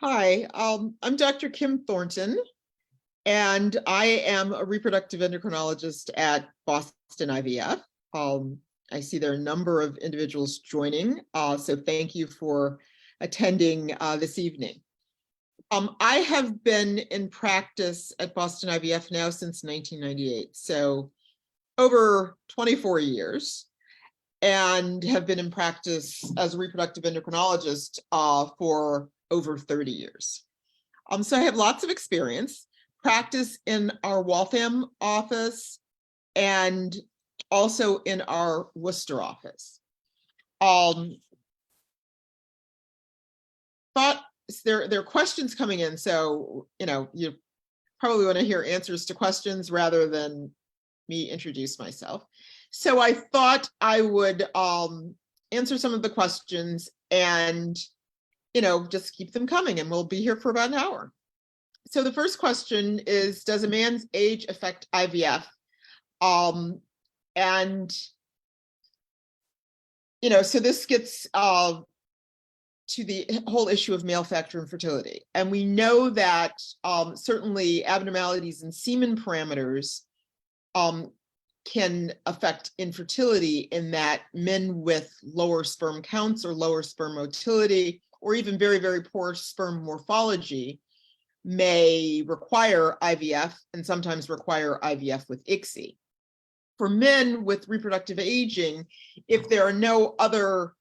Hi, I'm Dr. Kim Thornton, and I am a reproductive endocrinologist at Boston IVF. I see there are a number of individuals joining, so thank you for attending this evening. I have been in practice at Boston IVF now since 1998, so over 24 years, and have been in practice as a reproductive endocrinologist for over 30 years. So I have lots of experience, practice in our Waltham office and also in our Worcester office. But there are questions coming in, so you probably want to hear answers to questions rather than me introduce myself. So I thought I would answer some of the questions and just keep them coming, and we'll be here for about an hour. So the first question is, does a man's age affect IVF? So this gets to the whole issue of male factor infertility. And we know that certainly abnormalities in semen parameters can affect infertility, in that men with lower sperm counts or lower sperm motility, or even very, very poor sperm morphology, may require IVF and sometimes require IVF with ICSI. For men with reproductive aging, if there are no other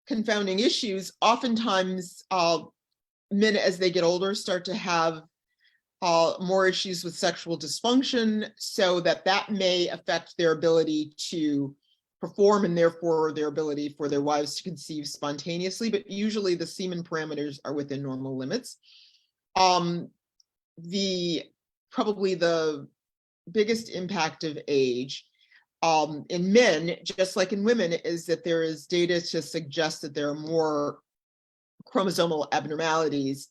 confounding issues, oftentimes men as they get older start to have more issues with sexual dysfunction, so that may affect their ability to perform and therefore their ability for their wives to conceive spontaneously. But usually the semen parameters are within normal limits. Probably the biggest impact of age in men, just like in women, is that there is data to suggest that there are more chromosomal abnormalities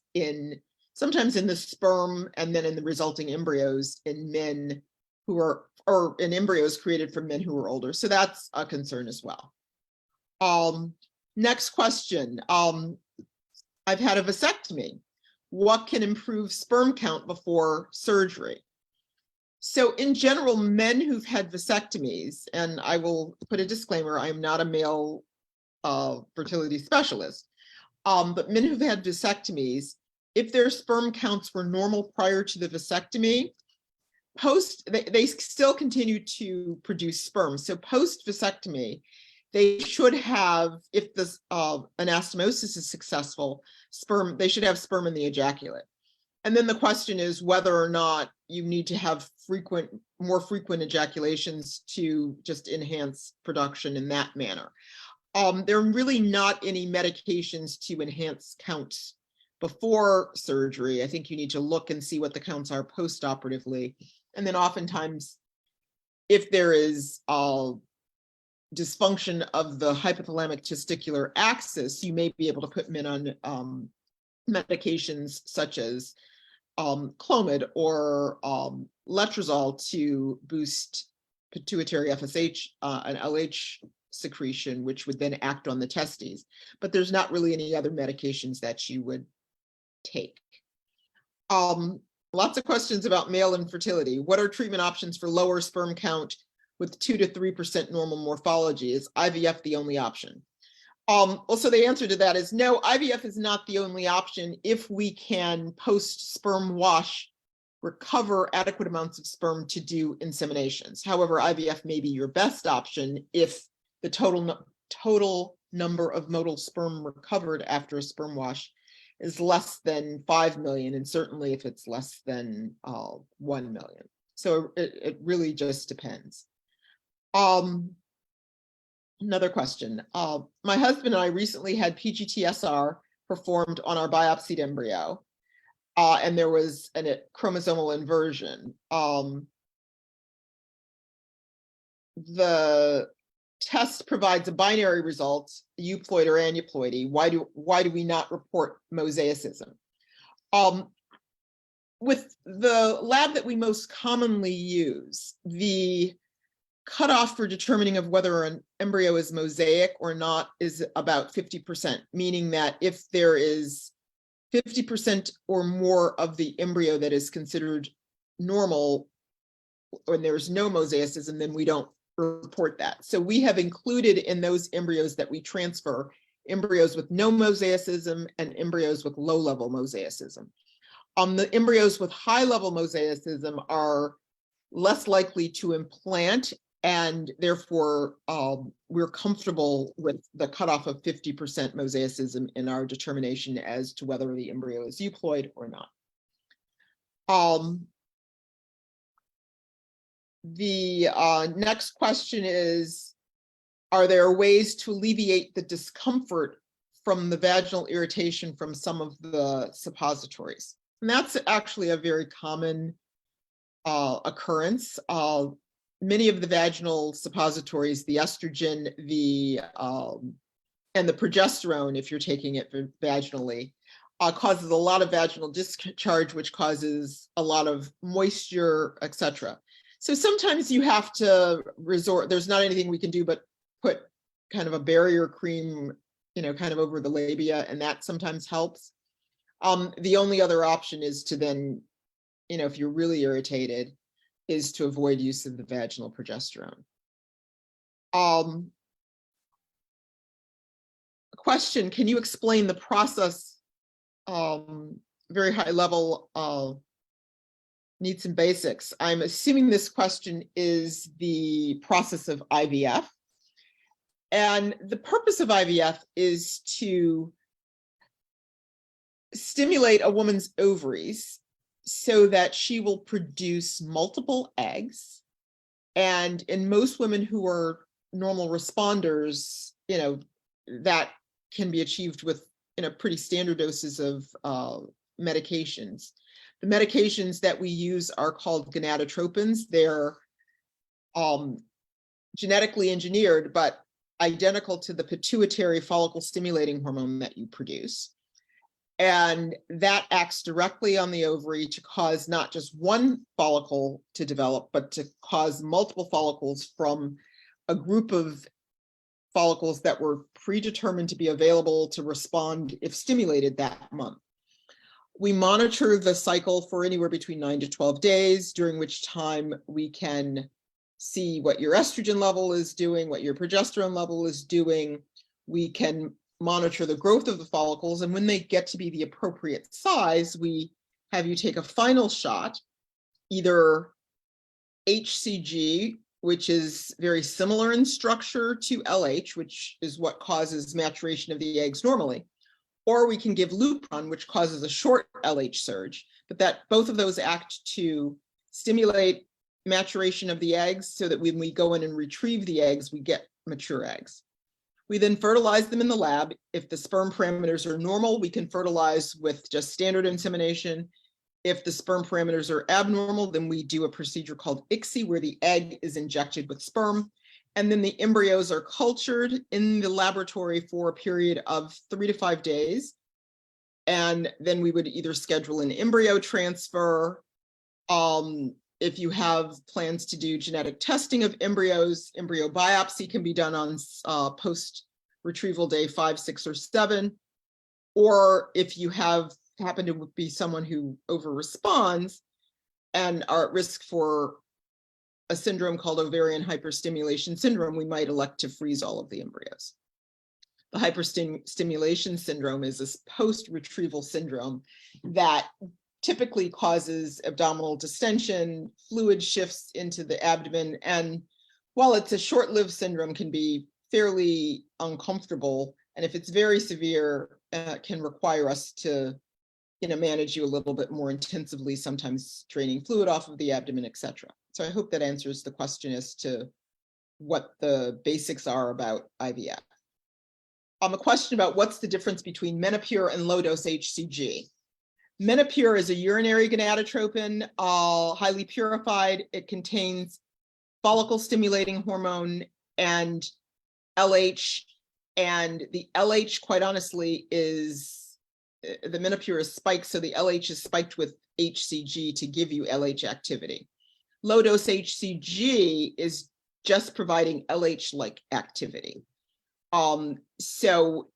sometimes in the sperm and then in the resulting embryos in men who are, or in embryos created from men who are older. So that's a concern as well. Next question. I've had a vasectomy. What can improve sperm count before surgery? So in general, men who've had vasectomies, and I will put a disclaimer, I am not a male fertility specialist, but men who've had vasectomies, if their sperm counts were normal prior to the vasectomy, they still continue to produce sperm. So post vasectomy, they should have, if this anastomosis is successful, they should have sperm in the ejaculate. And then the question is whether or not you need to have more frequent ejaculations to just enhance production in that manner. There are really not any medications to enhance counts before surgery. I think you need to look and see what the counts are post-operatively. And then oftentimes, if there is dysfunction of the hypothalamic testicular axis, you may be able to put men on medications such as Clomid or letrozole to boost pituitary FSH and LH secretion, which would then act on the testes. But there's not really any other medications that you would take. Lots of questions about male infertility. What are treatment options for lower sperm count with 2 to 3% normal morphology? Is IVF the only option? Also, the answer to that is no, IVF is not the only option if we can post-sperm wash recover adequate amounts of sperm to do inseminations. However, IVF may be your best option if the total number of motile sperm recovered after a sperm wash is less than 5 million, and certainly if it's less than 1 million. So it really just depends. Another question. My husband and I recently had PGT-SR performed on our biopsied embryo, and there was a chromosomal inversion. The test provides a binary result, euploid or aneuploidy. Why do we not report mosaicism? With the lab that we most commonly use, the cutoff for determining of whether an embryo is mosaic or not is about 50%, meaning that if there is 50% or more of the embryo that is considered normal when there's no mosaicism, then we don't report that. So we have included in those embryos that we transfer embryos with no mosaicism and embryos with low-level mosaicism. The embryos with high-level mosaicism are less likely to implant, and therefore we're comfortable with the cutoff of 50% mosaicism in our determination as to whether the embryo is euploid or not. The next question is, are there ways to alleviate the discomfort from the vaginal irritation from some of the suppositories? And that's actually a very common occurrence. Many of the vaginal suppositories, the estrogen, and the progesterone, if you're taking it vaginally, causes a lot of vaginal discharge, which causes a lot of moisture, etc. So sometimes you have to resort, there's not anything we can do but put kind of a barrier cream, kind of over the labia, and that sometimes helps. The only other option is to then, if you're really irritated, is to avoid use of the vaginal progesterone. Question, can you explain the process, very high level, needs and basics? I'm assuming this question is the process of IVF. And the purpose of IVF is to stimulate a woman's ovaries so that she will produce multiple eggs. And in most women who are normal responders, that can be achieved with, pretty standard doses of medications. The medications that we use are called gonadotropins. They're genetically engineered, but identical to the pituitary follicle stimulating hormone that you produce. And that acts directly on the ovary to cause not just one follicle to develop, but to cause multiple follicles from a group of follicles that were predetermined to be available to respond if stimulated that month. We monitor the cycle for anywhere between 9 to 12 days, during which time we can see what your estrogen level is doing, what your progesterone level is doing. We can monitor the growth of the follicles, and when they get to be the appropriate size, we have you take a final shot, either HCG, which is very similar in structure to LH, which is what causes maturation of the eggs normally, or we can give Lupron, which causes a short LH surge, but that both of those act to stimulate maturation of the eggs so that when we go in and retrieve the eggs, we get mature eggs. We then fertilize them in the lab. If the sperm parameters are normal, we can fertilize with just standard insemination. If the sperm parameters are abnormal, then we do a procedure called ICSI, where the egg is injected with sperm. And then the embryos are cultured in the laboratory for a period of 3 to 5 days. And then we would either schedule an embryo transfer. If you have plans to do genetic testing of embryos, embryo biopsy can be done on post-retrieval day 5, 6, or 7. Or if you happen to be someone who over-responds and are at risk for a syndrome called ovarian hyperstimulation syndrome, we might elect to freeze all of the embryos. The hyperstimulation syndrome is this post-retrieval syndrome that typically causes abdominal distension, fluid shifts into the abdomen, and while it's a short-lived syndrome, can be fairly uncomfortable, and if it's very severe, can require us to manage you a little bit more intensively, sometimes draining fluid off of the abdomen, etc. So I hope that answers the question as to what the basics are about IVF. A question about what's the difference between Menopur and low-dose HCG. Menopur is a urinary gonadotropin, highly purified. It contains follicle-stimulating hormone and LH, and the LH, quite honestly, is the Menopur is spiked, so the LH is spiked with HCG to give you LH activity. Low-dose HCG is just providing LH-like activity. So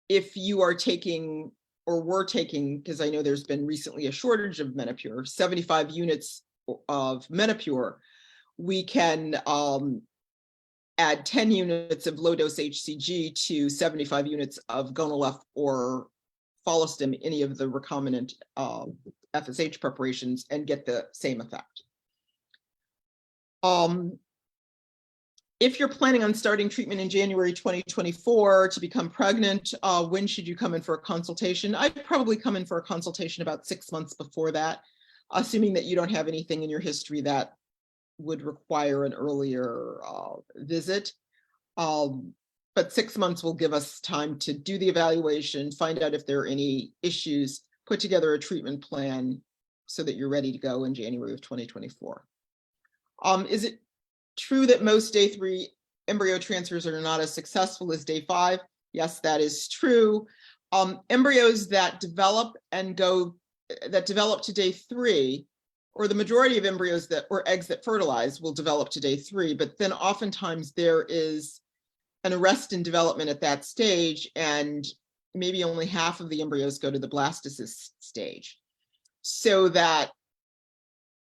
if you are taking or were taking, because I know there's been recently a shortage of Menopur, 75 units of Menopur, we can add 10 units of low-dose HCG to 75 units of Gonal-F or Follistim, any of the recombinant FSH preparations, and get the same effect. If you're planning on starting treatment in January 2024 to become pregnant, when should you come in for a consultation? I'd probably come in for a consultation about 6 months before that, assuming that you don't have anything in your history that would require an earlier visit. But 6 months will give us time to do the evaluation, find out if there are any issues, put together a treatment plan so that you're ready to go in January of 2024. Is it true that most day 3 embryo transfers are not as successful as day 5? Yes, that is true. Embryos that develop to day 3, or the majority of embryos or eggs that fertilize will develop to day 3, but then oftentimes there is an arrest in development at that stage, and maybe only half of the embryos go to the blastocyst stage. So that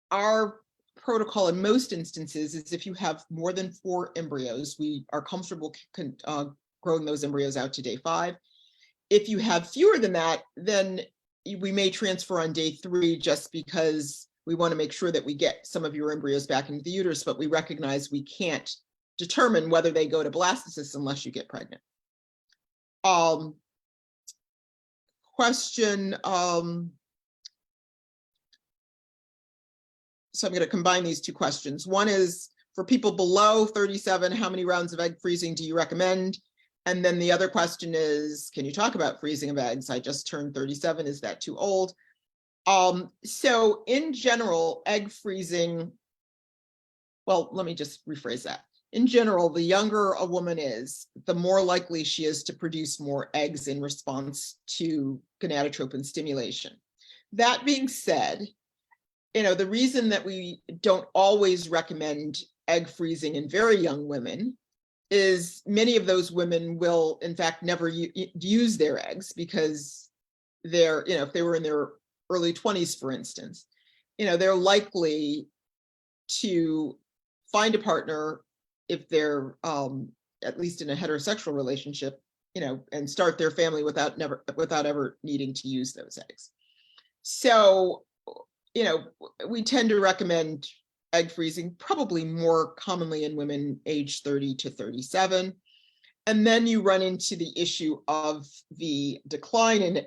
our protocol in most instances is if you have more than 4 embryos, we are comfortable growing those embryos out to day 5. If you have fewer than that, then we may transfer on day 3 just because we want to make sure that we get some of your embryos back into the uterus, but we recognize we can't determine whether they go to blastocysts unless you get pregnant. Question, so I'm going to combine these two questions. One is for people below 37, how many rounds of egg freezing do you recommend? And then the other question is, can you talk about freezing of eggs? I just turned 37, is that too old? So in general, egg freezing, well, let me just rephrase that. In general, the younger a woman is, the more likely she is to produce more eggs in response to gonadotropin stimulation. That being said, the reason that we don't always recommend egg freezing in very young women is many of those women will, in fact, never use their eggs because they're, if they were in their early 20s, for instance, they're likely to find a partner if they're at least in a heterosexual relationship, and start their family without ever needing to use those eggs. So, we tend to recommend egg freezing probably more commonly in women age 30 to 37. And then you run into the issue of the decline in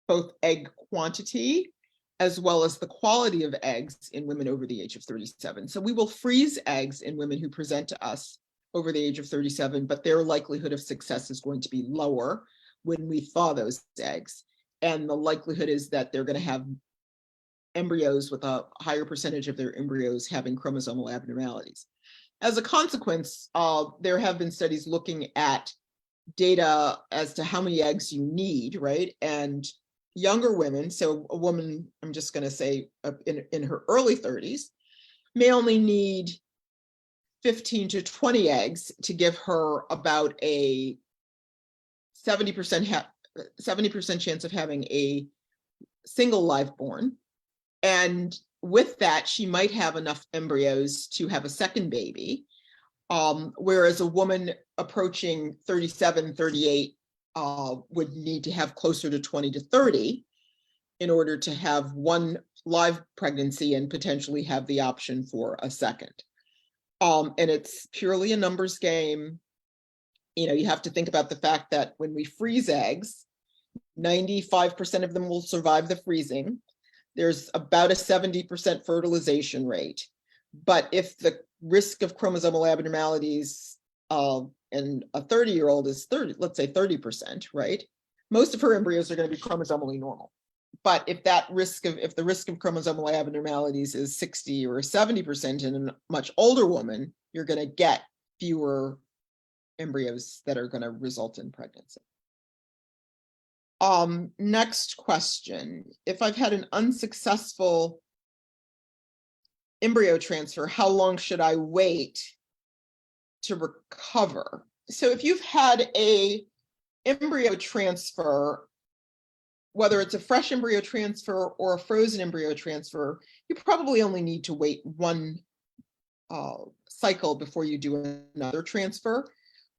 both egg quantity as well as the quality of eggs in women over the age of 37. So we will freeze eggs in women who present to us over the age of 37, but their likelihood of success is going to be lower when we thaw those eggs. And the likelihood is that they're going to have embryos with a higher percentage of their embryos having chromosomal abnormalities. As a consequence, there have been studies looking at data as to how many eggs you need, right? And younger women, so a woman, I'm just going to say in her early 30s, may only need 15 to 20 eggs to give her about a 70% chance of having a single live born. And with that, she might have enough embryos to have a second baby, whereas a woman approaching 37, 38 would need to have closer to 20 to 30 in order to have one live pregnancy and potentially have the option for a second. And it's purely a numbers game. You have to think about the fact that when we freeze eggs, 95% of them will survive the freezing. There's about a 70% fertilization rate. But if the risk of chromosomal abnormalities in a 30-year-old is 30, let's say 30%, right? Most of her embryos are going to be chromosomally normal. But if the risk of chromosomal abnormalities is 60 or 70% in a much older woman, you're going to get fewer embryos that are going to result in pregnancy. Next question. If I've had an unsuccessful embryo transfer, how long should I wait to recover? So if you've had a embryo transfer whether it's a fresh embryo transfer or a frozen embryo transfer, you probably only need to wait one cycle before you do another transfer.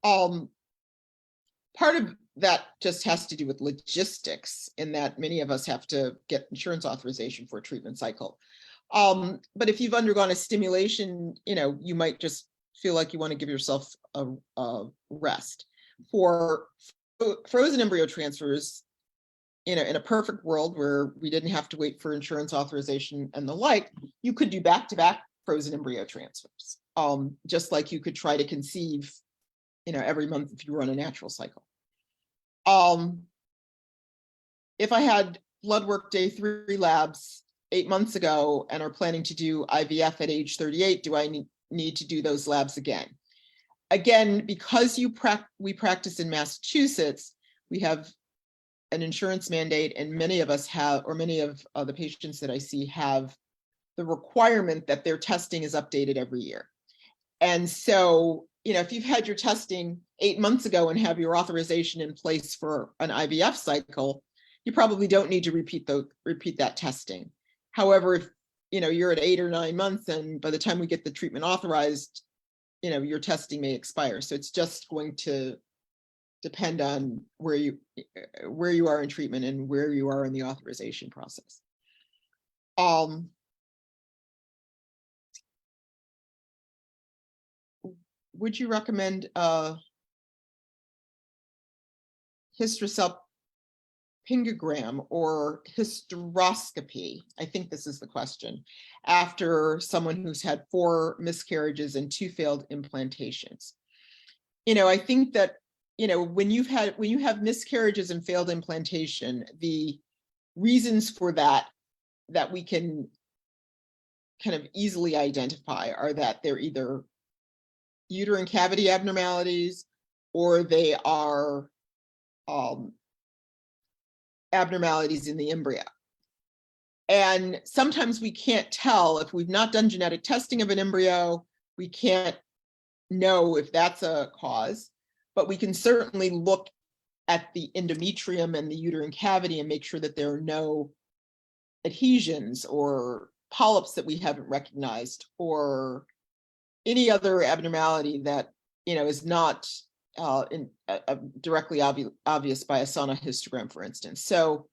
Part of that just has to do with logistics, in that many of us have to get insurance authorization for a treatment cycle. But if you've undergone a stimulation, you might just feel like you want to give yourself a rest. For frozen embryo transfers, in a perfect world where we didn't have to wait for insurance authorization and the like, you could do back-to-back frozen embryo transfers, just like you could try to conceive, every month if you were on a natural cycle. If I had blood work day 3 labs 8 months ago and are planning to do IVF at age 38, do I need to do those labs again? Again, because we practice in Massachusetts, we have an insurance mandate, and many of us have, or many of the patients that I see have the requirement that their testing is updated every year. And so, if you've had your testing 8 months ago and have your authorization in place for an IVF cycle, you probably don't need to repeat that testing. However, if you're at 8 or 9 months, and by the time we get the treatment authorized, your testing may expire. So it's just going to depend on where you are in treatment and where you are in the authorization process. Would you recommend hysterosalpingogram or hysteroscopy? I think this is the question. After someone who's had 4 miscarriages and 2 failed implantations. I think that when you have miscarriages and failed implantation, the reasons for that we can kind of easily identify are that they're either uterine cavity abnormalities, or they are abnormalities in the embryo. And sometimes we can't tell if we've not done genetic testing of an embryo. We can't know if that's a cause, but we can certainly look at the endometrium and the uterine cavity and make sure that there are no adhesions or polyps that we haven't recognized, or any other abnormality that is not directly obvious by a sonohystogram, for instance. So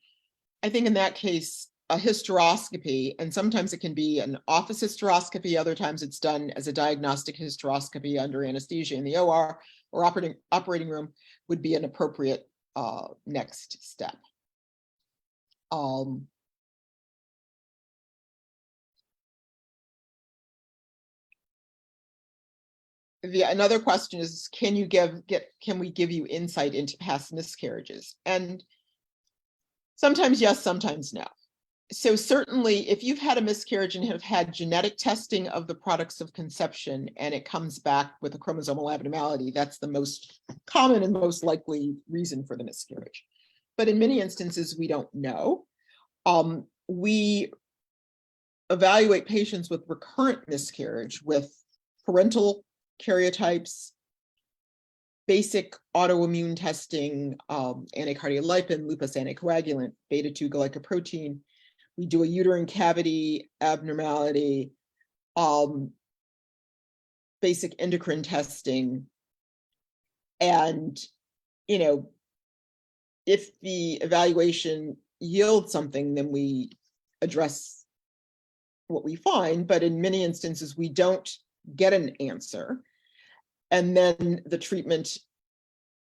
I think in that case, a hysteroscopy, and sometimes it can be an office hysteroscopy, other times it's done as a diagnostic hysteroscopy under anesthesia in the OR or operating room, would be an appropriate next step. Another question is, can we give you insight into past miscarriages? And sometimes yes, sometimes no. So certainly if you've had a miscarriage and have had genetic testing of the products of conception and it comes back with a chromosomal abnormality, that's the most common and most likely reason for the miscarriage. But in many instances, we don't know. We evaluate patients with recurrent miscarriage with parental karyotypes, basic autoimmune testing, anticardiolipin, lupus anticoagulant, beta-2 glycoprotein. We do a uterine cavity abnormality, basic endocrine testing. And, if the evaluation yields something, then we address what we find. But in many instances, we don't get an answer. And then the treatment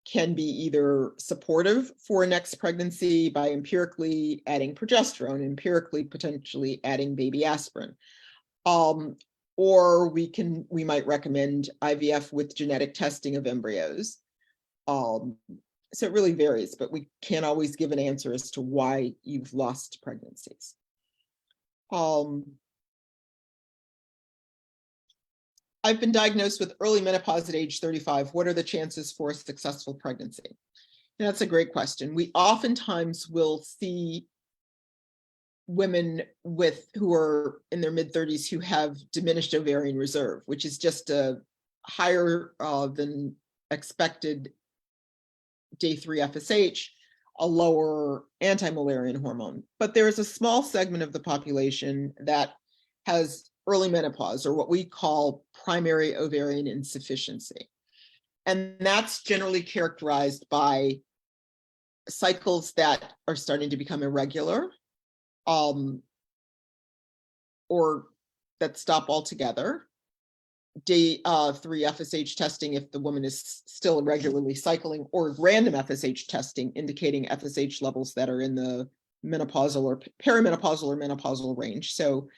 can be either supportive for a next pregnancy by empirically adding progesterone, empirically potentially adding baby aspirin, or we might recommend IVF with genetic testing of embryos. So it really varies, but we can't always give an answer as to why you've lost pregnancies. I've been diagnosed with early menopause at age 35. What are the chances for a successful pregnancy? And that's a great question. We oftentimes will see women who are in their mid-30s who have diminished ovarian reserve, which is just a higher than expected day 3 FSH, a lower anti-Mullerian hormone. But there is a small segment of the population that has early menopause, or what we call primary ovarian insufficiency. And that's generally characterized by cycles that are starting to become irregular, or that stop altogether. Day 3 FSH testing if the woman is still irregularly cycling, or random FSH testing indicating FSH levels that are in the menopausal or perimenopausal or menopausal range. So,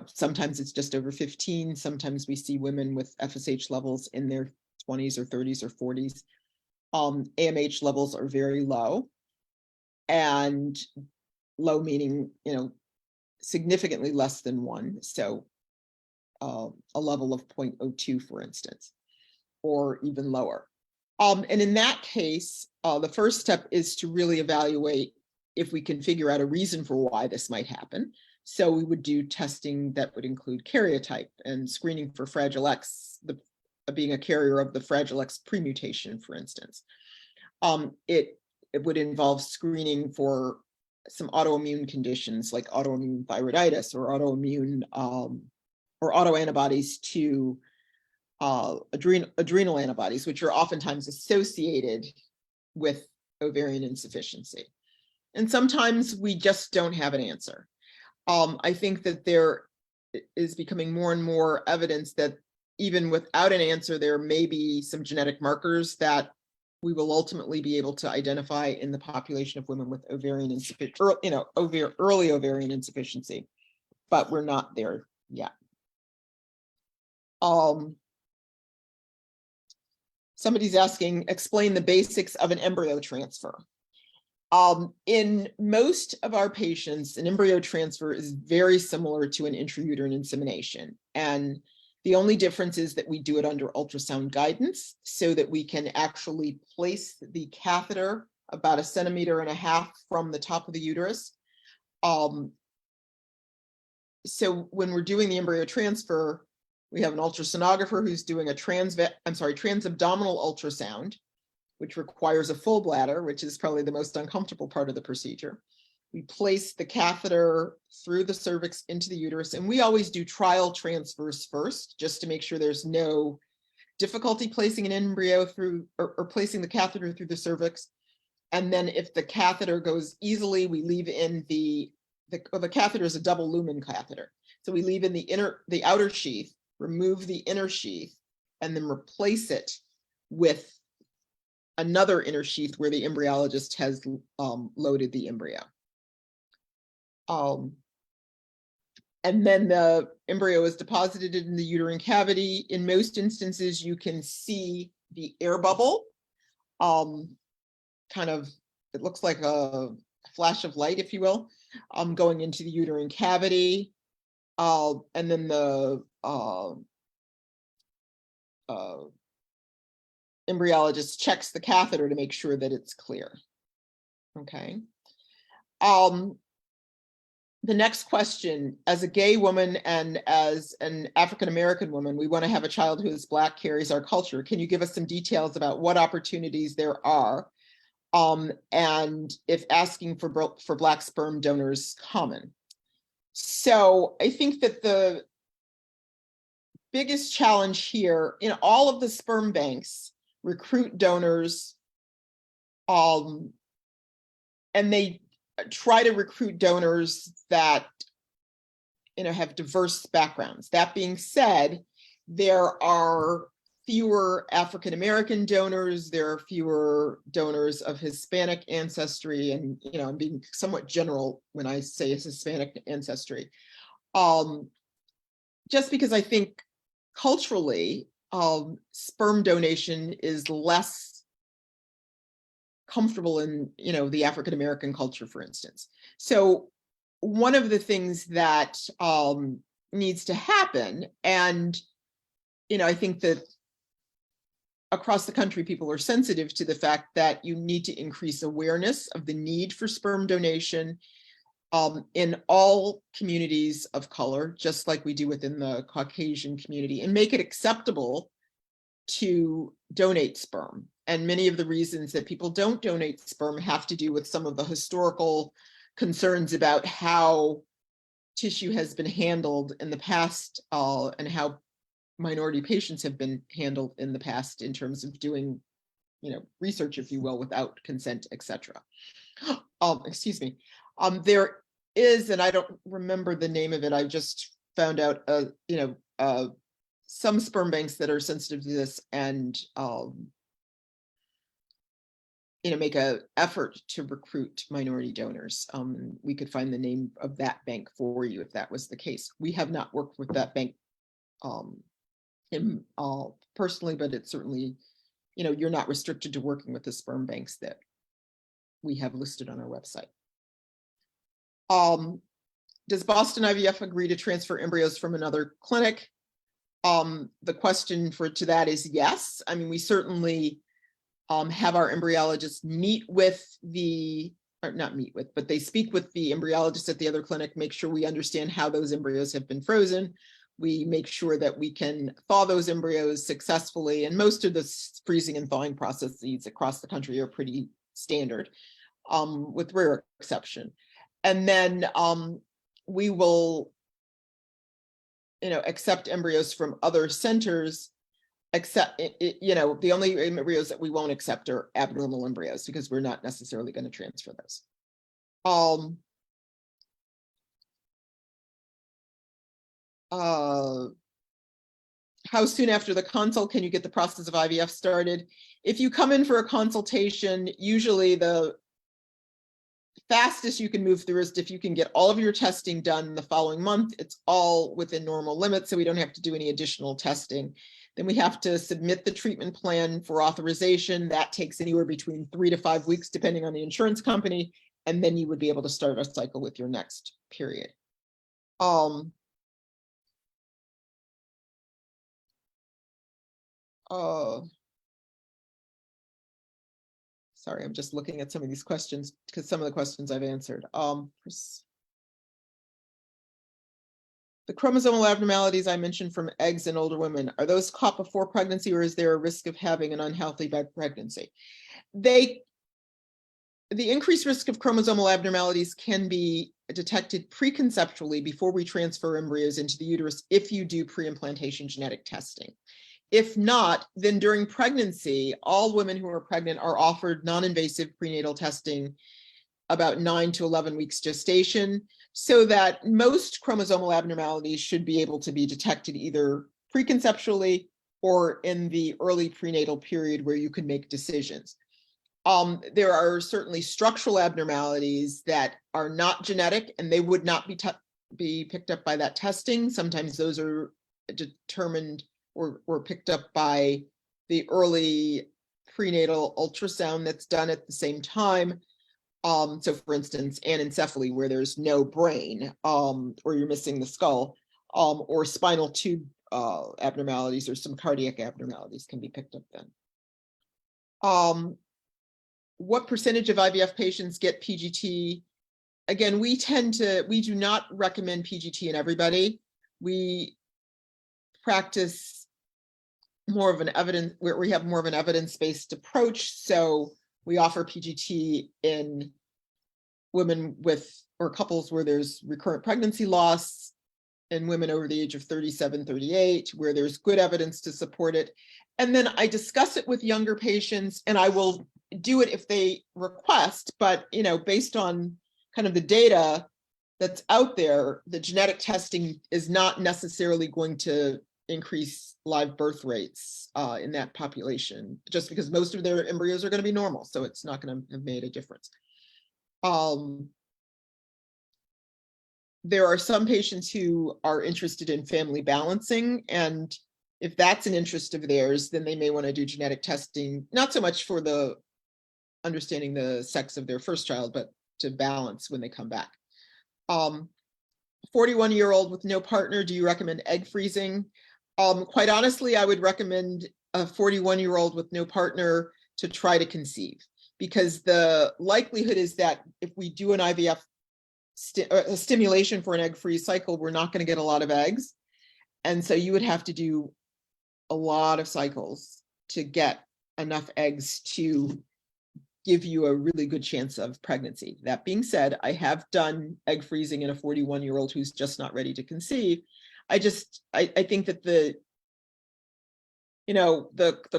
sometimes it's just over 15. Sometimes we see women with FSH levels in their 20s or 30s or 40s. AMH levels are very low, and low meaning, significantly less than 1. So a level of 0.02, for instance, or even lower. And in that case, the first step is to really evaluate if we can figure out a reason for why this might happen. So we would do testing that would include karyotype and screening for Fragile X, being a carrier of the Fragile X premutation, for instance. It would involve screening for some autoimmune conditions like autoimmune thyroiditis, or autoimmune or autoantibodies to adrenal antibodies, which are oftentimes associated with ovarian insufficiency. And sometimes we just don't have an answer. I think that there is becoming more and more evidence that even without an answer, there may be some genetic markers that we will ultimately be able to identify in the population of women with ovarian insufficiency, early ovarian insufficiency, but we're not there yet. Somebody's asking, explain the basics of an embryo transfer. In most of our patients, an embryo transfer is very similar to an intrauterine insemination. And the only difference is that we do it under ultrasound guidance, so that we can actually place the catheter about 1.5 centimeters from the top of the uterus. So when we're doing the embryo transfer, we have an ultrasonographer who's doing a transabdominal ultrasound, which requires a full bladder, which is probably the most uncomfortable part of the procedure. We place the catheter through the cervix into the uterus, and we always do trial transfers first, just to make sure there's no difficulty placing an embryo through, or placing the catheter through the cervix. And then if the catheter goes easily, we leave in the catheter is a double lumen catheter. So we leave in the outer sheath, remove the inner sheath, and then replace it with another inner sheath where the embryologist has loaded the embryo. And then the embryo is deposited in the uterine cavity. In most instances, you can see the air bubble. Kind of, it looks like a flash of light, if you will, going into the uterine cavity. And then the embryologist checks the catheter to make sure that it's clear. Okay. The next question, as a gay woman and as an African-American woman, we want to have a child who is Black, carries our culture. Can you give us some details about what opportunities there are? And if asking for Black sperm donors common? So I think that the biggest challenge here, in all of the sperm banks recruit donors, and they try to recruit donors that have diverse backgrounds. That being said, there are fewer African American donors, there are fewer donors of Hispanic ancestry, and I'm being somewhat general when I say it's Hispanic ancestry. Just because I think culturally, sperm donation is less comfortable in the African American culture, for instance. So one of the things that needs to happen, and I think that across the country people are sensitive to the fact that you need to increase awareness of the need for sperm donation in all communities of color, just like we do within the Caucasian community, and make it acceptable to donate sperm. And many of the reasons that people don't donate sperm have to do with some of the historical concerns about how tissue has been handled in the past, and how minority patients have been handled in the past in terms of doing, research, if you will, without consent, etc. Excuse me. There is, and I don't remember the name of it, I just found out, some sperm banks that are sensitive to this and, make an effort to recruit minority donors. We could find the name of that bank for you if that was the case. We have not worked with that bank personally, but it's certainly, you're not restricted to working with the sperm banks that we have listed on our website. Does Boston IVF agree to transfer embryos from another clinic? The question to that is yes. I mean, we certainly have our embryologists but they speak with the embryologist at the other clinic, make sure we understand how those embryos have been frozen. We make sure that we can thaw those embryos successfully, and most of the freezing and thawing processes across the country are pretty standard, with rare exception. And then we will, accept embryos from other centers, except, the only embryos that we won't accept are abnormal embryos, because we're not necessarily going to transfer those. How soon after the consult can you get the process of IVF started? If you come in for a consultation, usually the fastest you can move through is if you can get all of your testing done the following month. It's all within normal limits, so we don't have to do any additional testing. Then we have to submit the treatment plan for authorization. That takes anywhere between 3 to 5 weeks, depending on the insurance company. And then you would be able to start a cycle with your next period. Sorry, I'm just looking at some of these questions because some of the questions I've answered. The chromosomal abnormalities I mentioned from eggs in older women, are those caught before pregnancy, or is there a risk of having an unhealthy pregnancy? The increased risk of chromosomal abnormalities can be detected preconceptually before we transfer embryos into the uterus if you do pre-implantation genetic testing. If not, then during pregnancy, all women who are pregnant are offered non-invasive prenatal testing about 9 to 11 weeks gestation, so that most chromosomal abnormalities should be able to be detected either preconceptually or in the early prenatal period where you can make decisions. There are certainly structural abnormalities that are not genetic, and they would not be picked up by that testing. Sometimes those are determined or picked up by the early prenatal ultrasound that's done at the same time. So for instance, anencephaly, where there's no brain, or you're missing the skull, or spinal tube abnormalities, or some cardiac abnormalities can be picked up then. What percentage of IVF patients get PGT? Again, we do not recommend PGT in everybody. We practice more of an we have more of an evidence-based approach. So we offer PGT in women or couples where there's recurrent pregnancy loss, and women over the age of 37, 38, where there's good evidence to support it. And then I discuss it with younger patients, and I will do it if they request, but based on kind of the data that's out there, the genetic testing is not necessarily going to increase live birth rates in that population, just because most of their embryos are going to be normal, so it's not going to have made a difference. There are some patients who are interested in family balancing, and if that's an interest of theirs, then they may want to do genetic testing, not so much for the understanding the sex of their first child, but to balance when they come back. 41-year-old with no partner, do you recommend egg freezing? Quite honestly, I would recommend a 41-year-old with no partner to try to conceive, because the likelihood is that if we do an IVF stimulation for an egg-free cycle, we're not going to get a lot of eggs. And so you would have to do a lot of cycles to get enough eggs to give you a really good chance of pregnancy. That being said, I have done egg freezing in a 41-year-old who's just not ready to conceive. I think that the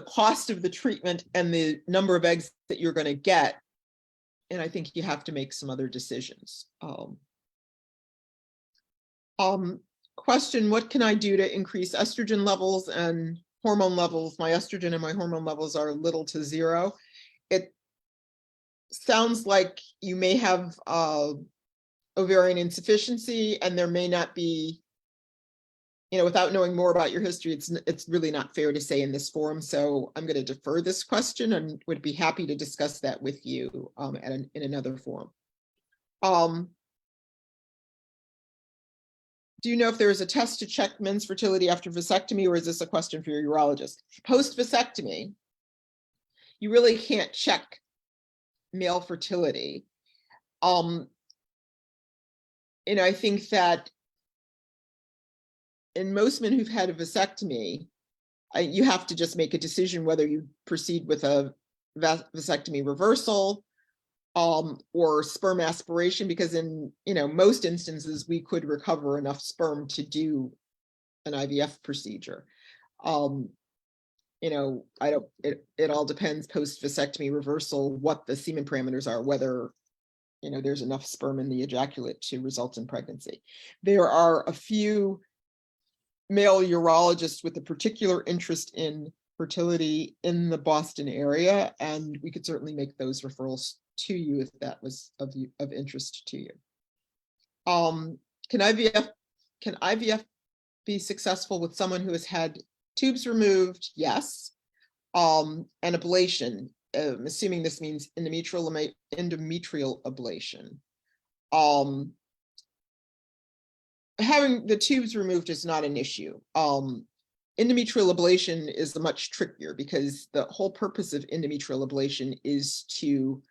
cost of the treatment and the number of eggs that you're going to get, and I think you have to make some other decisions. Question, what can I do to increase estrogen levels and hormone levels? My estrogen and my hormone levels are little to zero. It sounds like you may have ovarian insufficiency, and there may not be, without knowing more about your history, it's really not fair to say in this forum. So I'm going to defer this question and would be happy to discuss that with you in another forum. Do you know if there is a test to check men's fertility after vasectomy, or is this a question for your urologist? Post-vasectomy, you really can't check male fertility. I think that in most men who've had a vasectomy, you have to just make a decision whether you proceed with a vasectomy reversal or sperm aspiration, because in most instances we could recover enough sperm to do an IVF procedure. It all depends post vasectomy reversal what the semen parameters are, whether there's enough sperm in the ejaculate to result in pregnancy. There are a few male urologists with a particular interest in fertility in the Boston area, and we could certainly make those referrals to you if that was of interest to you. Can IVF be successful with someone who has had tubes removed? Yes. And ablation, assuming this means endometrial ablation. Having the tubes removed is not an issue. Endometrial ablation is much trickier because the whole purpose of endometrial ablation is to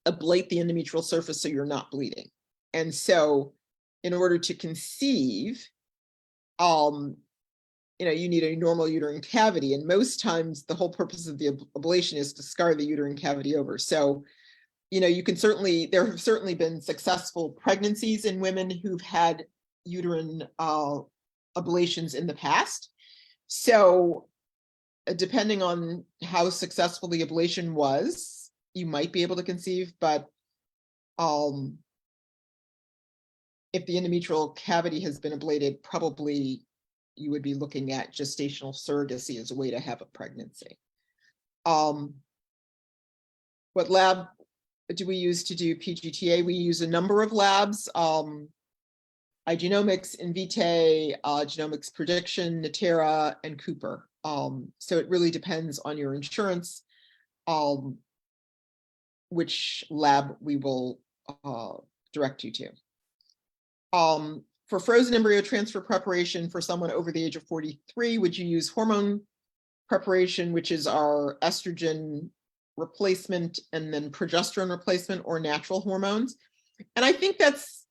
ablate the endometrial surface so you're not bleeding. And so in order to conceive, you need a normal uterine cavity. And most times the whole purpose of the ablation is to scar the uterine cavity over. So, there have certainly been successful pregnancies in women who've had uterine ablations in the past. So depending on how successful the ablation was, you might be able to conceive, but if the endometrial cavity has been ablated, probably you would be looking at gestational surrogacy as a way to have a pregnancy. What lab do we use to do PGTA? We use a number of labs, iGenomics, Invitae, Genomics Prediction, Natera, and Cooper. So it really depends on your insurance, which lab we will direct you to. For frozen embryo transfer preparation for someone over the age of 43, would you use hormone preparation, which is our estrogen replacement and then progesterone replacement, or natural hormones? And I think it's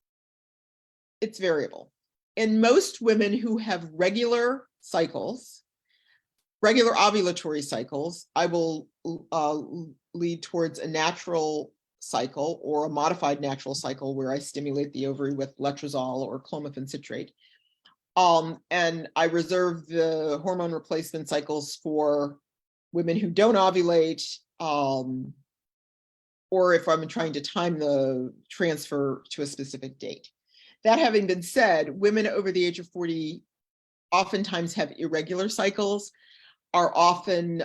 variable. In most women who have regular ovulatory cycles, I will lead towards a natural cycle or a modified natural cycle where I stimulate the ovary with letrozole or clomiphene citrate. And I reserve the hormone replacement cycles for women who don't ovulate, or if I'm trying to time the transfer to a specific date. That having been said, women over the age of 40 oftentimes have irregular cycles, are often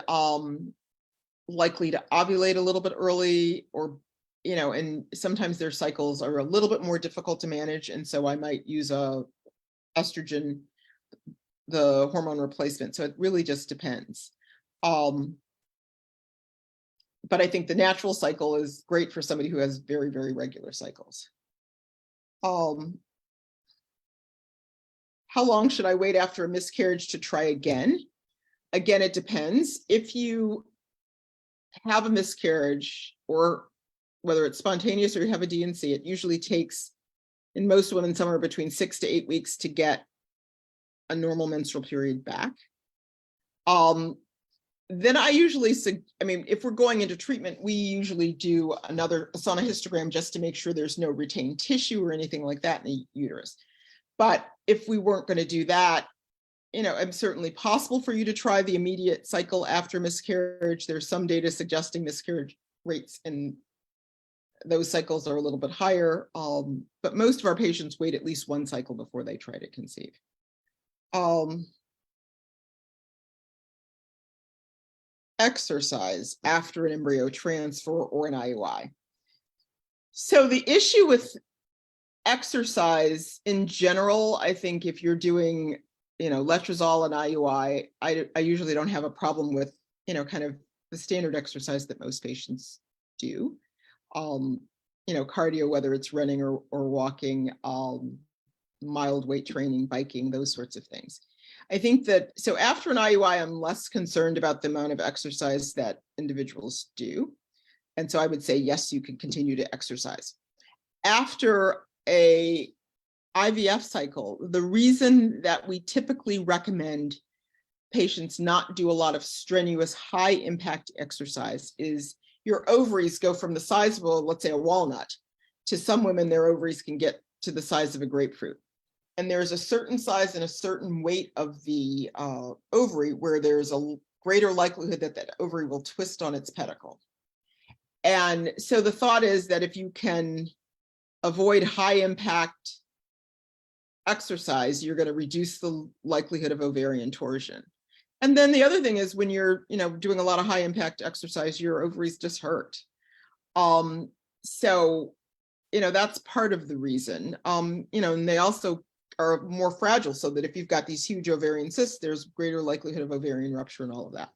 likely to ovulate a little bit early, or and sometimes their cycles are a little bit more difficult to manage, and so I might use a estrogen, the hormone replacement. So it really just depends. But I think the natural cycle is great for somebody who has very, very regular cycles. How long should I wait after a miscarriage to try again? Again, it depends. If you have a miscarriage, or whether it's spontaneous or you have a D&C, it usually takes, in most women, somewhere between 6 to 8 weeks to get a normal menstrual period back. then I usually, I mean, if we're going into treatment, we usually do another sonohystogram just to make sure there's no retained tissue or anything like that in the uterus. But if we weren't going to do that, you know, it's certainly possible for you to try the immediate cycle after miscarriage. There's some data suggesting miscarriage rates in those cycles are a little bit higher, but most of our patients wait at least one cycle before they try to conceive. Exercise after an embryo transfer or an IUI. So the issue with exercise in general, I think if you're doing, you know, letrozole and IUI, I usually don't have a problem with, you know, kind of the standard exercise that most patients do. You know, cardio, whether it's running or walking, mild weight training, biking, those sorts of things. I think that, so after an IUI, I'm less concerned about the amount of exercise that individuals do. And so I would say, yes, you can continue to exercise. After a IVF cycle, the reason that we typically recommend patients not do a lot of strenuous high impact exercise is your ovaries go from the size of a, let's say, a walnut, to some women, their ovaries can get to the size of a grapefruit. And there's a certain size and a certain weight of the ovary where there's a greater likelihood that that ovary will twist on its pedicle. And so the thought is that if you can avoid high impact exercise, you're going to reduce the likelihood of ovarian torsion. And then the other thing is when you're, you know, doing a lot of high impact exercise, your ovaries just hurt. So, you know, that's part of the reason. You know, and they also are more fragile, so that if you've got these huge ovarian cysts, there's greater likelihood of ovarian rupture and all of that.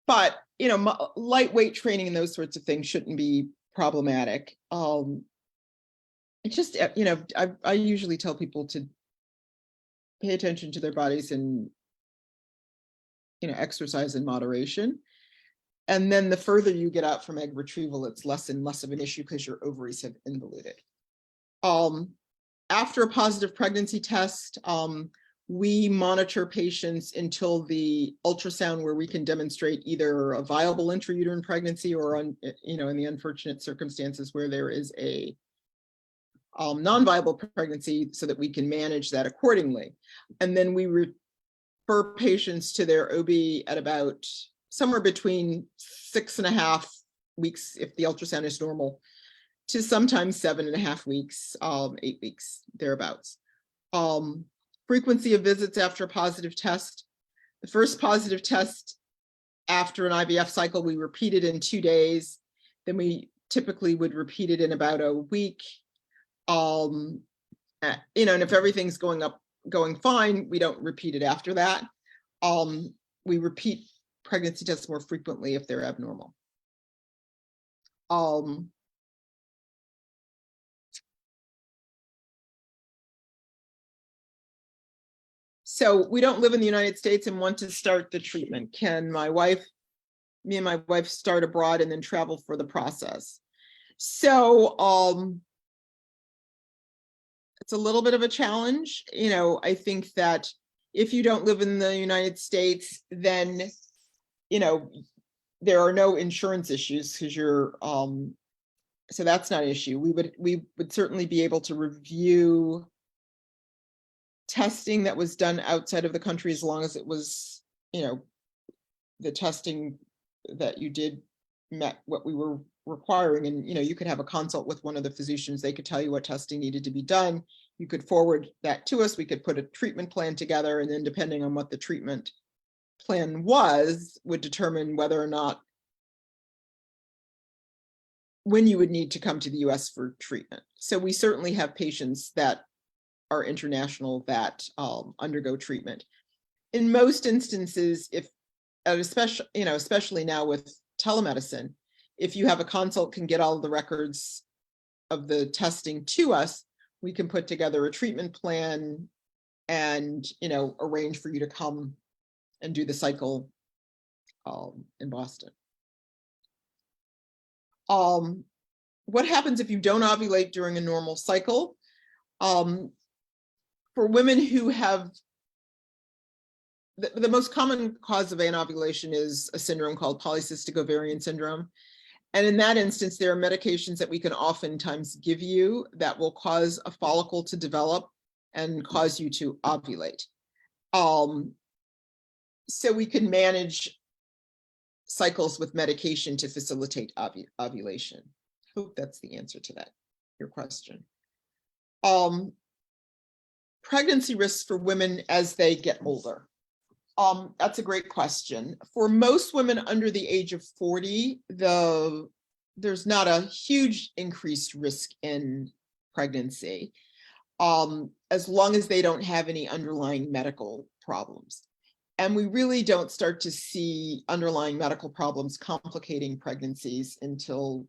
But, you know, lightweight training and those sorts of things shouldn't be problematic. It's just, you know, I usually tell people to pay attention to their bodies and, you know, exercise in moderation. And then the further you get out from egg retrieval, it's less and less of an issue because your ovaries have involuted. After a positive pregnancy test, we monitor patients until the ultrasound where we can demonstrate either a viable intrauterine pregnancy or, you know, in the unfortunate circumstances where there is a non-viable pregnancy, so that we can manage that accordingly. And then we refer patients to their OB at about somewhere between 6.5 weeks, if the ultrasound is normal, to sometimes 7.5 weeks, 8 weeks, thereabouts. Frequency of visits after a positive test. The first positive test after an IVF cycle, we repeat it in 2 days. Then we typically would repeat it in about a week. You know, and if everything's going fine, we don't repeat it after that. We repeat pregnancy tests more frequently if they're abnormal. So we don't live in the United States and want to start the treatment. Can me and my wife start abroad and then travel for the process? So it's a little bit of a challenge. You know, I think that if you don't live in the United States, then, you know, there are no insurance issues because you're, so that's not an issue. We would certainly be able to review testing that was done outside of the country, as long as it was, you know, the testing that you did met what we were requiring. And, you know, you could have a consult with one of the physicians. They could tell you what testing needed to be done. You could forward that to us. We could put a treatment plan together, and then depending on what the treatment plan was, would determine whether or not when you would need to come to the US for treatment. So we certainly have patients that are international that undergo treatment. In most instances, if, especially, you know, especially now with telemedicine, if you have a consult can get all of the records of the testing to us, we can put together a treatment plan and, you know, arrange for you to come and do the cycle in Boston. What happens if you don't ovulate during a normal cycle? For women who have the most common cause of anovulation is a syndrome called polycystic ovarian syndrome. And in that instance, there are medications that we can oftentimes give you that will cause a follicle to develop and cause you to ovulate. So we can manage cycles with medication to facilitate ovulation. Hope that's the answer to that, your question. Pregnancy risks for women as they get older. That's a great question. For most women under the age of 40, there's not a huge increased risk in pregnancy, as long as they don't have any underlying medical problems. And we really don't start to see underlying medical problems complicating pregnancies until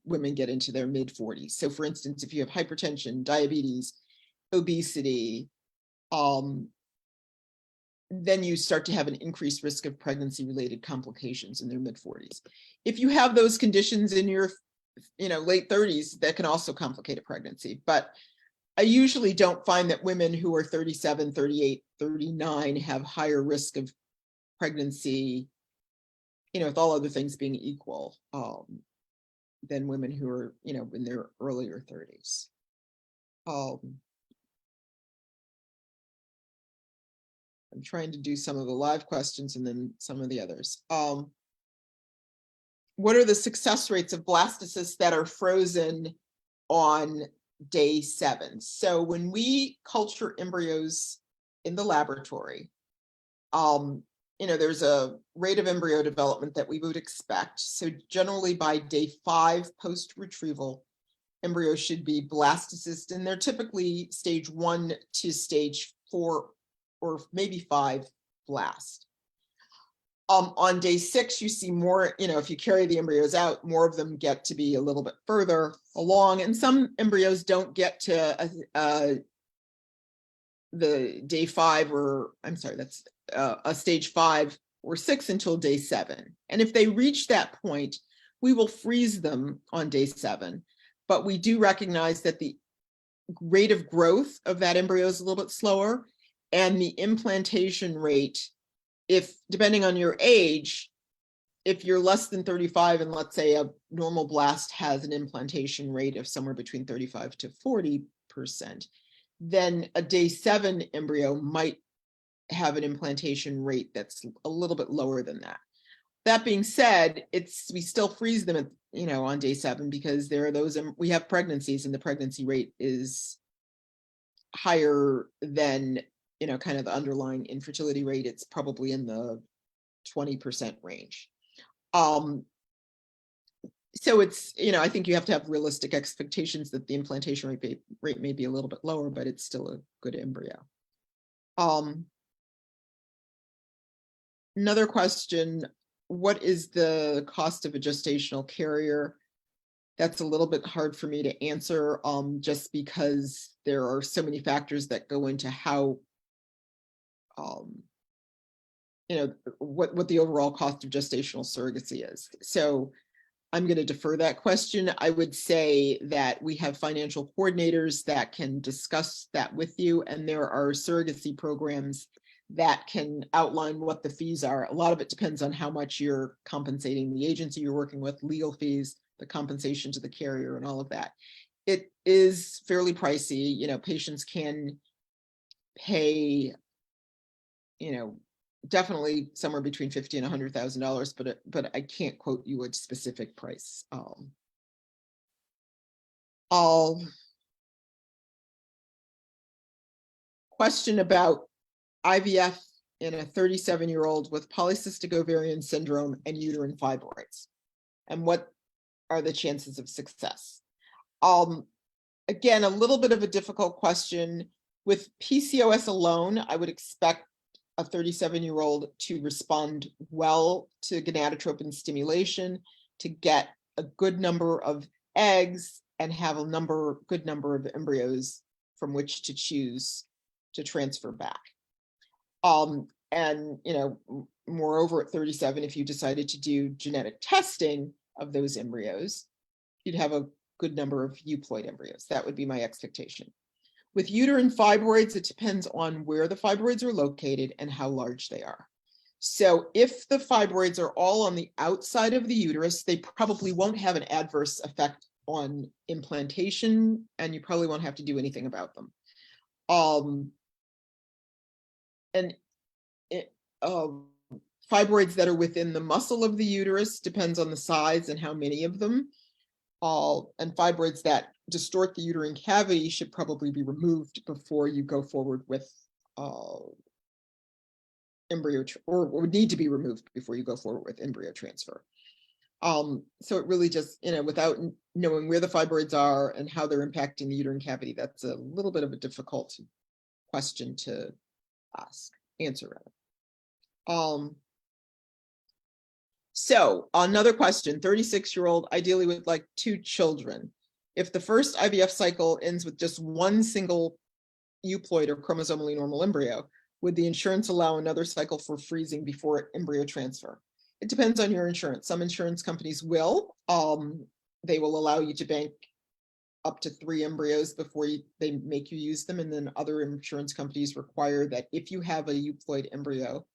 women get into their mid-40s. So for instance, if you have hypertension, diabetes, obesity, then you start to have an increased risk of pregnancy-related complications in their mid-40s. If you have those conditions in your late 30s, that can also complicate a pregnancy. But I usually don't find that women who are 37, 38, 39 have higher risk of pregnancy, with all other things being equal, than women who are, in their earlier 30s. I'm trying to do some of the live questions and then some of the others. What are the success rates of blastocysts that are frozen on day 7? So when we culture embryos in the laboratory, there's a rate of embryo development that we would expect. So generally by day 5 post-retrieval, embryos should be blastocyst, and they're typically stage 1 to stage 4 or maybe 5 blast. On day 6, you see more, if you carry the embryos out, more of them get to be a little bit further along, and some embryos don't get to the day 5, or I'm sorry, that's a stage 5 or 6 until day 7. And if they reach that point, we will freeze them on day 7. But we do recognize that the rate of growth of that embryo is a little bit slower, and the implantation rate, if depending on your age, if you're less than 35 and let's say a normal blast has an implantation rate of somewhere between 35 to 40%, then a day 7 embryo might have an implantation rate that's a little bit lower than that. That being said, we still freeze them at, on day 7, because there are those, we have pregnancies and the pregnancy rate is higher than kind of the underlying infertility rate. It's probably in the 20% range. So it's, I think you have to have realistic expectations that the implantation rate may be a little bit lower, but it's still a good embryo. Another question, what is the cost of a gestational carrier? That's a little bit hard for me to answer, just because there are so many factors that go into how what the overall cost of gestational surrogacy is. So I'm going to defer that question. I would say that we have financial coordinators that can discuss that with you, and there are surrogacy programs that can outline what the fees are. A lot of it depends on how much you're compensating the agency you're working with, legal fees, the compensation to the carrier, and all of that. It is fairly pricey. Patients can pay, definitely somewhere between $50,000 and $100,000, but I can't quote you a specific price. Question about IVF in a 37-year-old with polycystic ovarian syndrome and uterine fibroids, and what are the chances of success? Again, a little bit of a difficult question. With PCOS alone, I would expect a 37-year-old to respond well to gonadotropin stimulation, to get a good number of eggs and have a good number of embryos from which to choose to transfer back. And moreover, at 37, if you decided to do genetic testing of those embryos, you'd have a good number of euploid embryos. That would be my expectation. With uterine fibroids, it depends on where the fibroids are located and how large they are. So if the fibroids are all on the outside of the uterus, they probably won't have an adverse effect on implantation, and you probably won't have to do anything about them. Fibroids that are within the muscle of the uterus depends on the size and how many of them. And fibroids that distort the uterine cavity should probably be removed before you go forward with embryo, or would need to be removed before you go forward with embryo transfer. So it really just, without knowing where the fibroids are and how they're impacting the uterine cavity, that's a little bit of a difficult question to answer rather. So another question, 36-year-old ideally would like 2 children. If the first IVF cycle ends with just one single euploid or chromosomally normal embryo, would the insurance allow another cycle for freezing before embryo transfer? It depends on your insurance. Some insurance companies will. They will allow you to bank up to 3 embryos before they make you use them. And then other insurance companies require that if you have a euploid embryo,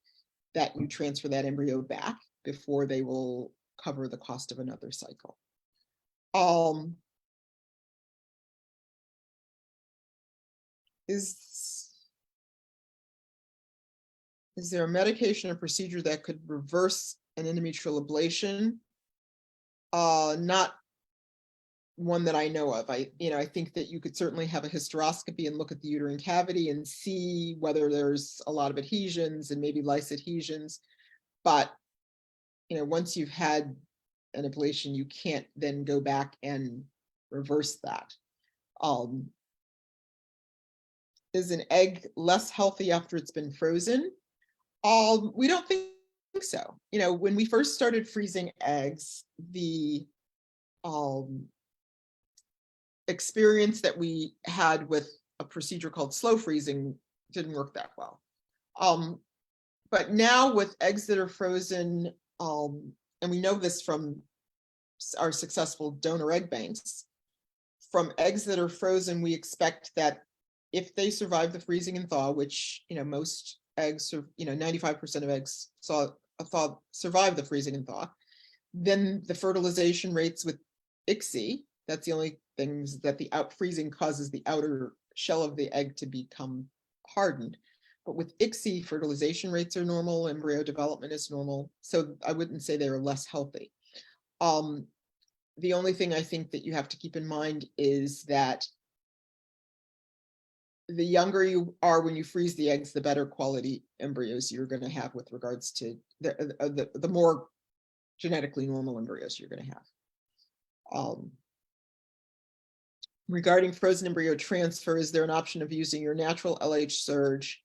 that you transfer that embryo back before they will cover the cost of another cycle. Is there a medication or procedure that could reverse an endometrial ablation? Not one that I know of. I think that you could certainly have a hysteroscopy and look at the uterine cavity and see whether there's a lot of adhesions and maybe lice adhesions. But once you've had an ablation, you can't then go back and reverse that. Is an egg less healthy after it's been frozen? We don't think so. When we first started freezing eggs, the experience that we had with a procedure called slow freezing didn't work that well. But now with eggs that are frozen, and we know this from our successful donor egg banks, from eggs that are frozen, we expect that if they survive the freezing and thaw, which most eggs, 95% of eggs survive the freezing and thaw, then the fertilization rates with ICSI, that's the only things that the freezing causes the outer shell of the egg to become hardened. But with ICSI, fertilization rates are normal, embryo development is normal. So I wouldn't say they're less healthy. The only thing I think that you have to keep in mind is that the younger you are when you freeze the eggs, the better quality embryos you're going to have with regards to the more genetically normal embryos you're going to have. Regarding frozen embryo transfer, is there an option of using your natural LH surge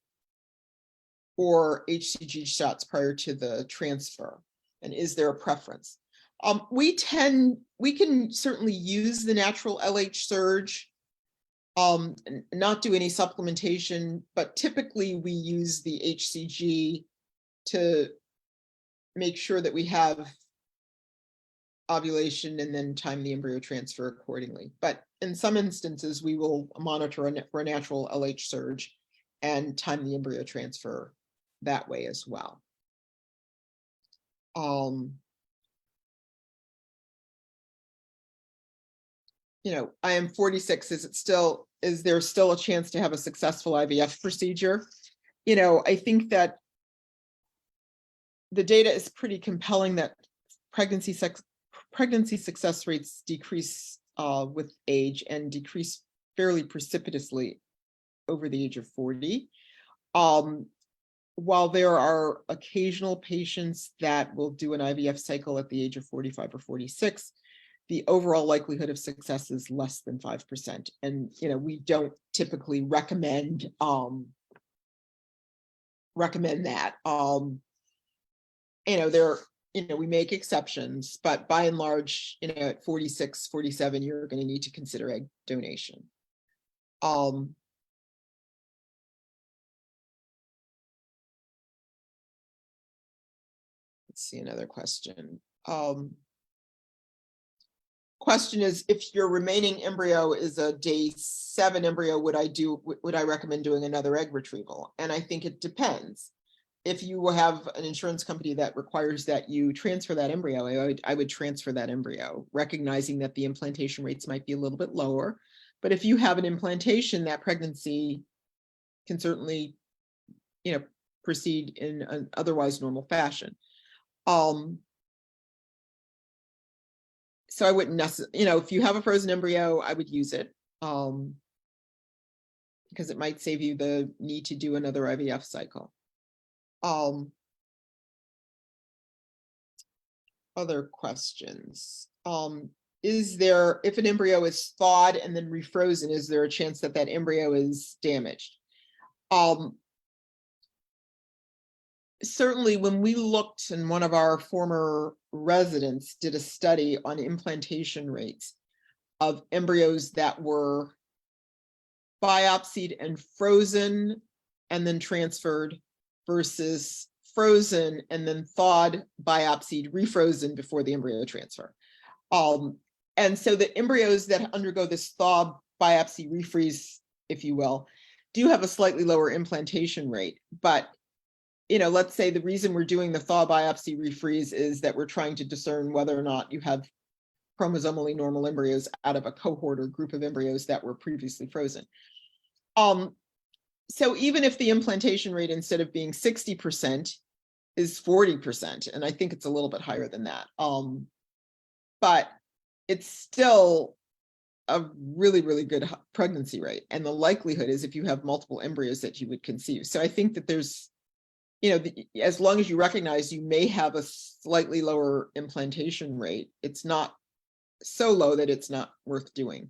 or HCG shots prior to the transfer? And is there a preference? We can certainly use the natural LH surge, not do any supplementation, but typically we use the HCG to make sure that we have ovulation and then time the embryo transfer accordingly. But in some instances, we will monitor for a natural LH surge and time the embryo transfer that way as well. I am 46. Is there still a chance to have a successful IVF procedure? I think that the data is pretty compelling that pregnancy success rates decrease with age and decrease fairly precipitously over the age of 40. While there are occasional patients that will do an IVF cycle at the age of 45 or 46, the overall likelihood of success is less than 5%. And, we don't typically recommend that. We make exceptions, but by and large, at 46, 47, you're going to need to consider egg donation. Let's see another question. question is, if your remaining embryo is a day 7 embryo, would I recommend doing another egg retrieval? And I think it depends. If you have an insurance company that requires that you transfer that embryo, I would transfer that embryo, recognizing that the implantation rates might be a little bit lower. But if you have an implantation, that pregnancy can certainly, proceed in an otherwise normal fashion. So I wouldn't necessarily, if you have a frozen embryo, I would use it, because it might save you the need to do another IVF cycle. Other questions. Is there, if an embryo is thawed and then refrozen, is there a chance that that embryo is damaged? Certainly, when we looked, and one of our former residents did a study on implantation rates of embryos that were biopsied and frozen and then transferred versus frozen and then thawed, biopsied, refrozen before the embryo transfer. And so the embryos that undergo this thaw, biopsy, refreeze, if you will, do have a slightly lower implantation rate. But, let's say the reason we're doing the thaw, biopsy, refreeze is that we're trying to discern whether or not you have chromosomally normal embryos out of a cohort or group of embryos that were previously frozen. So even if the implantation rate, instead of being 60%, is 40%, and I think it's a little bit higher than that, but it's still a really, really good pregnancy rate. And the likelihood is, if you have multiple embryos, that you would conceive. So I think that there's, as long as you recognize you may have a slightly lower implantation rate, it's not so low that it's not worth doing.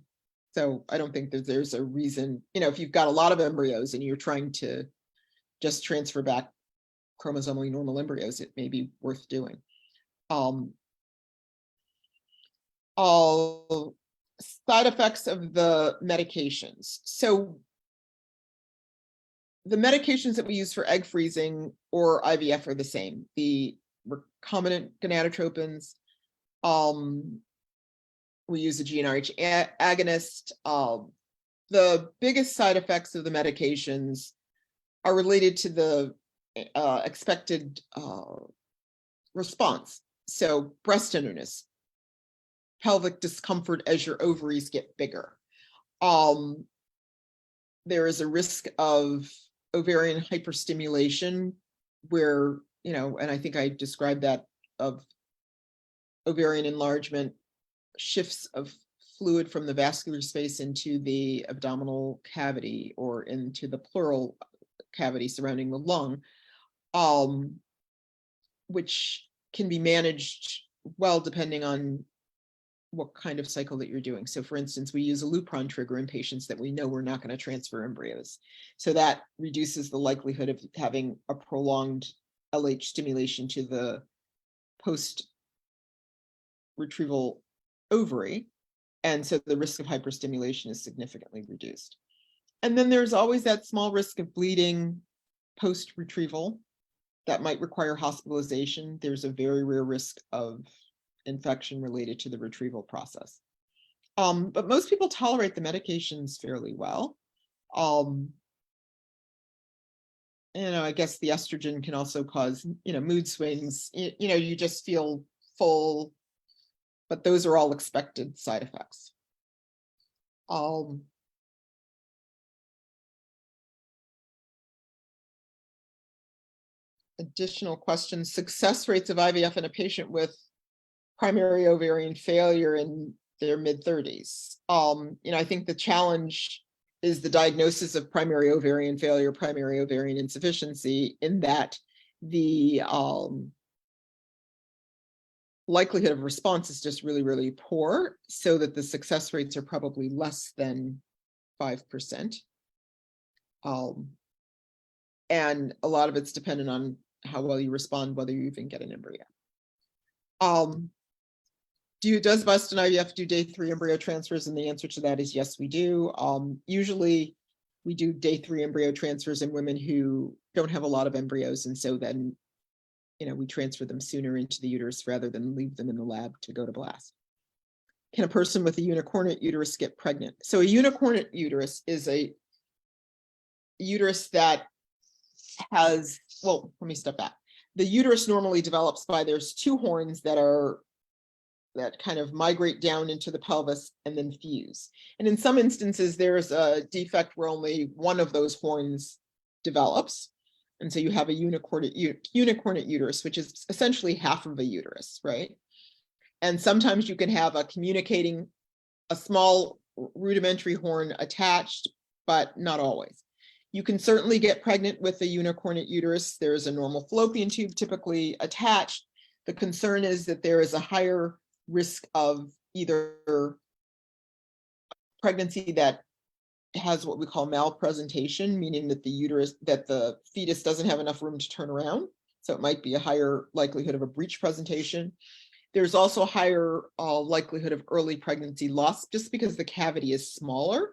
So I don't think that there's a reason, if you've got a lot of embryos and you're trying to just transfer back chromosomally normal embryos, it may be worth doing. All side effects of the medications. So the medications that we use for egg freezing or IVF are the same. The recombinant gonadotropins, we use a GnRH agonist. The biggest side effects of the medications are related to the expected response. So breast tenderness, pelvic discomfort as your ovaries get bigger. There is a risk of ovarian hyperstimulation where, and I think I described that, of ovarian enlargement, shifts of fluid from the vascular space into the abdominal cavity or into the pleural cavity surrounding the lung, which can be managed well depending on what kind of cycle that you're doing. So for instance, we use a Lupron trigger in patients that we know we're not going to transfer embryos. So that reduces the likelihood of having a prolonged LH stimulation to the post-retrieval ovary. And so the risk of hyperstimulation is significantly reduced. And then there's always that small risk of bleeding post-retrieval that might require hospitalization. There's a very rare risk of infection related to the retrieval process. But most people tolerate the medications fairly well. I guess the estrogen can also cause, mood swings. You just feel full, but those are all expected side effects. Additional questions: success rates of IVF in a patient with primary ovarian failure in their mid-30s. I think the challenge is the diagnosis of primary ovarian failure, primary ovarian insufficiency, in that the likelihood of response is just really, really poor, so that the success rates are probably less than 5%. And a lot of it's dependent on how well you respond, whether you even get an embryo. Does Boston IVF do day 3 embryo transfers? And the answer to that is yes, we do. Usually we do day 3 embryo transfers in women who don't have a lot of embryos. And so then, we transfer them sooner into the uterus rather than leave them in the lab to go to blast. can a person with a unicornate uterus get pregnant? So a unicornate uterus is a uterus that has, well, let me step back. The uterus normally develops by there's two horns that kind of migrate down into the pelvis and then fuse. And in some instances, there's a defect where only one of those horns develops. And so you have a unicornate uterus, which is essentially half of a uterus, right? And sometimes you can have a small rudimentary horn attached, but not always. You can certainly get pregnant with a unicornate uterus. There's a normal fallopian tube typically attached. The concern is that there is a higher risk of either pregnancy that has what we call malpresentation, meaning that the fetus doesn't have enough room to turn around. So it might be a higher likelihood of a breech presentation. There's also a higher likelihood of early pregnancy loss just because the cavity is smaller.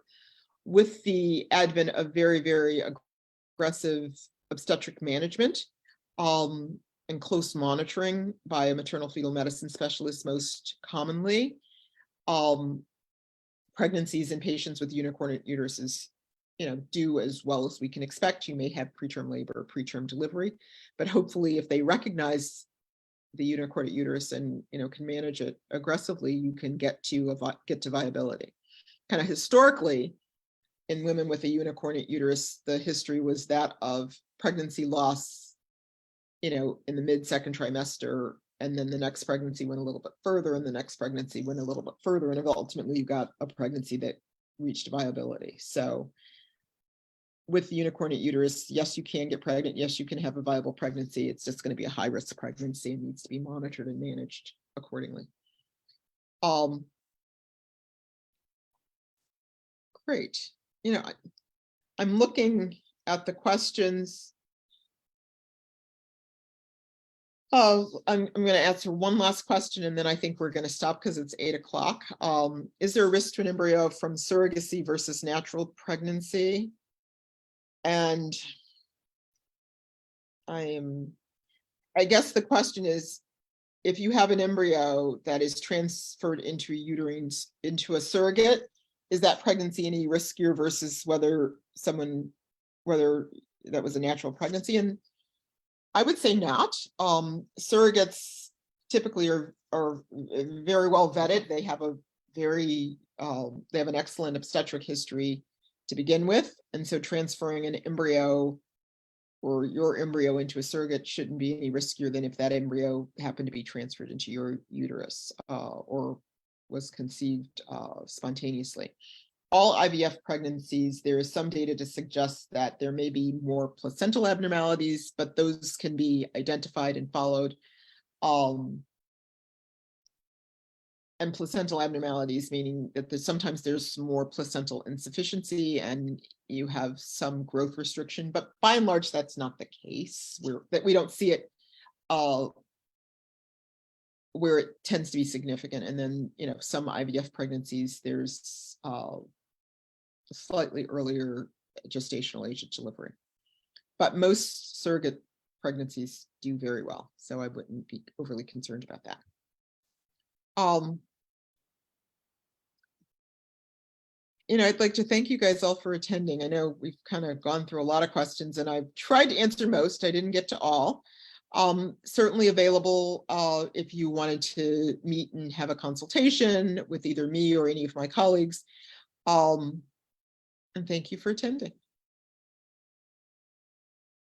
With the advent of very, very aggressive obstetric management and close monitoring by a maternal fetal medicine specialist most commonly, pregnancies in patients with unicornate uteruses, do as well as we can expect. You may have preterm labor or preterm delivery, but hopefully if they recognize the unicornate uterus and can manage it aggressively, you can get to viability. Kind of historically, in women with a unicornate uterus, the history was that of pregnancy loss, in the mid-second trimester, and then the next pregnancy went a little bit further, and the next pregnancy went a little bit further, and ultimately you got a pregnancy that reached viability. So with the unicornate uterus, yes, you can get pregnant. Yes, you can have a viable pregnancy. It's just going to be a high-risk pregnancy and needs to be monitored and managed accordingly. Great. I'm looking at the questions. I'm going to answer one last question, and then I think we're going to stop because it's 8 o'clock. Is there a risk to an embryo from surrogacy versus natural pregnancy? And I guess the question is, if you have an embryo that is transferred into a surrogate, is that pregnancy any riskier versus whether that was a natural pregnancy? And I would say not. Surrogates typically are very well vetted. They have an excellent obstetric history to begin with, and so transferring an embryo or your embryo into a surrogate shouldn't be any riskier than if that embryo happened to be transferred into your uterus or was conceived spontaneously. All IVF pregnancies, there is some data to suggest that there may be more placental abnormalities, but those can be identified and followed. And placental abnormalities, meaning that sometimes there's more placental insufficiency and you have some growth restriction, but by and large, that's not the case. We don't see it where it tends to be significant. And then, some IVF pregnancies, there's slightly earlier gestational age of delivery, but most surrogate pregnancies do very well, so I wouldn't be overly concerned about that. I'd like to thank you guys all for attending. I know we've kind of gone through a lot of questions and I've tried to answer most. I didn't get to all. Certainly available if you wanted to meet and have a consultation with either me or any of my colleagues. And thank you for attending.